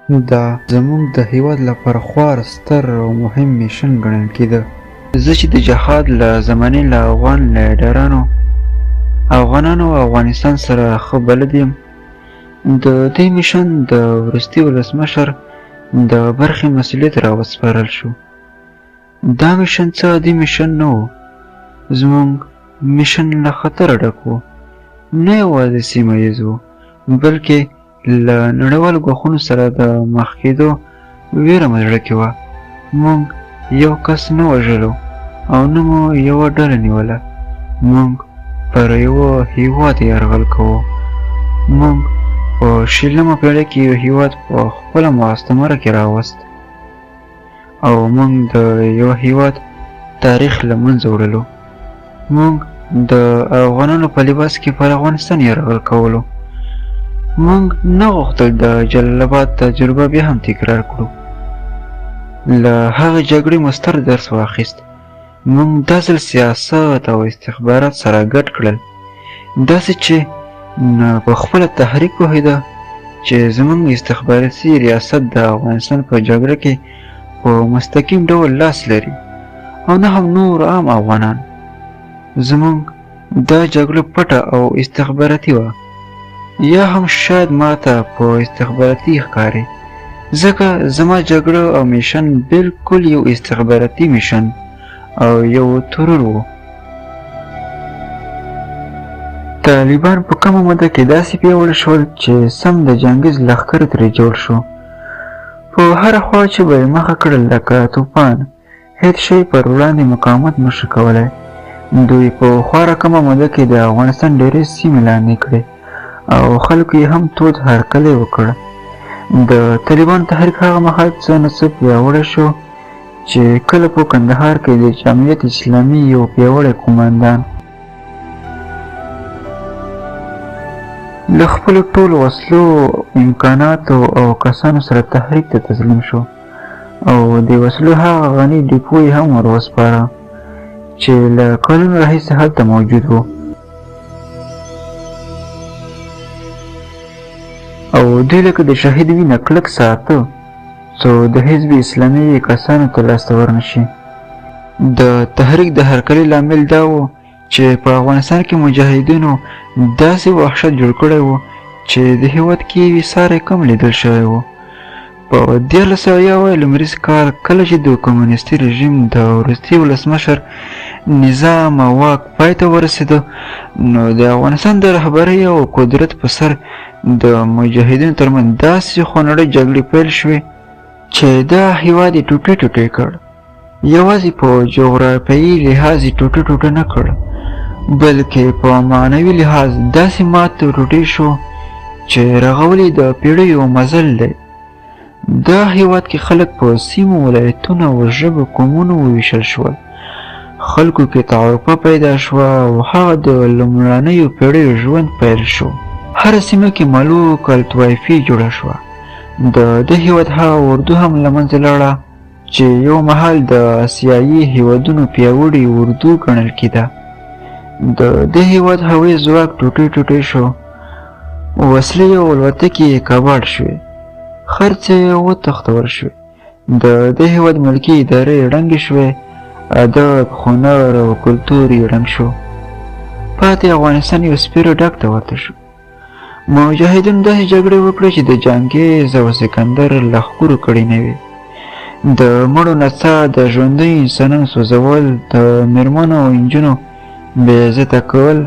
دا زموږ د هیواد لپاره خورا ستر او مهم میشن ګڼل کېده. زه چې د جهاد له زمانې له افغان لیډرانو افغانانو او افغانستان سره ښه بلد یم. د دې میشن د وروستي ولسمشر د برخې مسؤلیت راوسپارل شو. دا میشن څه عادي میشن نه و. زموږ میشن له خطره ډک و، نه یوازې سیمه ییز و بلکې له نړیوالو ګواښونو سره د مخ کېدو ویره مې زړه کې وه. موږ یو کس نه وژلو او نه مو یوه ډله نیوله. موږ پر یوه هیواد یرغل کوو. موږ په 20مه پېړۍ کې یو هیواد په خپله مستعمره کې راوست او موږ د یو هیواد تاریخ له منځه وړلو. موږ د افغانانو په لباس کې پر افغانستان یرغل کولو. موږ نه غوښتل د جلال آباد تجربه بیا هم تکرار کړو. له هغې جګړې مو ستر درس واخیست. موږ دا ځل سیاست او استخبارات سره ګډ کړل، داسې چې نه په خپله تحریک پوهېده چې زموږ استخباراتي ریاست د افغانستان په جګړه کې په مستقیم ډول لاس لري او نه هم نور عام افغانان. زموږ دا جګړه پټه او استخباراتي وه، یا هم شاید ماته په استخباراتي ښکاري، ځکه زما جګړه او میشن بالکل یو استخباراتي میشن او یو ترور و. طالبان په کمه موده کې داسې پیاوړي شول چې سم د جنګیز لښکر ترې جوړ شو. په هره خوا چې به یې مخه کړل لکه توپان، هېڅ شی پر وړاندې مقاومت نشو کولی. دوی په خورا کمه موده کې د افغانستان ډېرې سیمې لاندې کړې او خلکو یې هم تود هرکلی وکړ. د طالبان تحریک هغه مهال څه نه څه پیاوړی شو چې کله په کندهار کې د جمعیت اسلامي یو پیاوړی قوماندان له خپلو ټولو وسلو، امکاناتو او کسانو سره تحریک ته تسلیم شو او د وسلو هغه غني ډیپو یې هم ور وسپاره چې له کلونو راهیسې هلته موجود و او دوی لکه د شهید وینه کلک ساته څو د حزب اسلامي کسانو ته لاسته ورنشي. د تحریک د هرکلي لامل دا و چې په افغانستان کې مجاهدینو داسې وحشت جوړ کړی و چې د هېواد کې یې ساری کم لیدل شوی و. په 1970 لمریز کال کله چې د کمونیستي رژیم د وروستي ولسمشر نظام او واک پای ته ورسېده، نو د افغانستان د رهبرۍ او قدرت په سر د مجاهدینو ترمنځ داسې خونړۍ جګړې پیل شوې چې دا هېواد یې ټوټې ټوټې کړ. یوازې په جغرافیایي لحاظ یې ټوټه ټوټه نه کړ بلکې په معنوي لحاظ داسې مات ټوټې شو چې رغول یې د پیړیو مزل دی. دا هېواد کې خلک په سیمو، ولایتونو او ژبو قومونو وویشل شول. خلکو کې تعرفه پیدا شوه او هغه د لومړنیو پیړیو ژوند پیل شو. هره سیمه کې ملوک الطوایفي جوړه شوه. د دې هېواد هغه اردو هم له منځه لاړه چې یو مهال د اسیایي هېوادونو پیاوړي اردو ګڼل کېده. د دې هېواد هوایي ځواک ټوټې ټوټې شو، وسلې او الوتکې یې کباړ شوې، خرڅ یې وتښتول شوې. د دې هېواد ملکي ادارې ړنګې شوې، ادب، هنر او کلتور یې ړنګ شو. پاتې افغانستان یو سپېره ډک ته ورته شو. مجاهدینو داسې جګړې وکړې چې د جنګیز او سکندر لښکرو کړې نه وې. د مړو نڅا، د ژوندیو انسانانو سوځول، د میرمنو او نجونو بې عزته کول،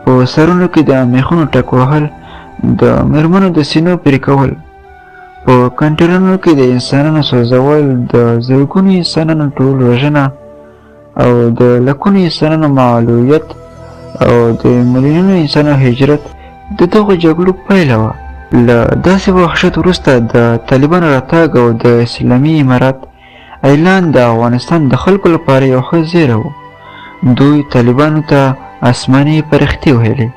په سرونو کې د میخونو ټک وهل، د میرمنو د سینو پرې کول، په کنټرونو کې د انسانانو سوځول، د زرګونو انسانانو ټول وژنه او د لکونو انسانانو معلولیت او د میلیونونو انسانانو هجرت د دغو جګړو پایله وه. له داسې وحشت وروسته د طالبانو راتګ او د اسلامي امارات اعلان د افغانستان د خلکو لپاره یو ښه زیری و. دوی طالبانو ته آسماني فرښتې ویلې.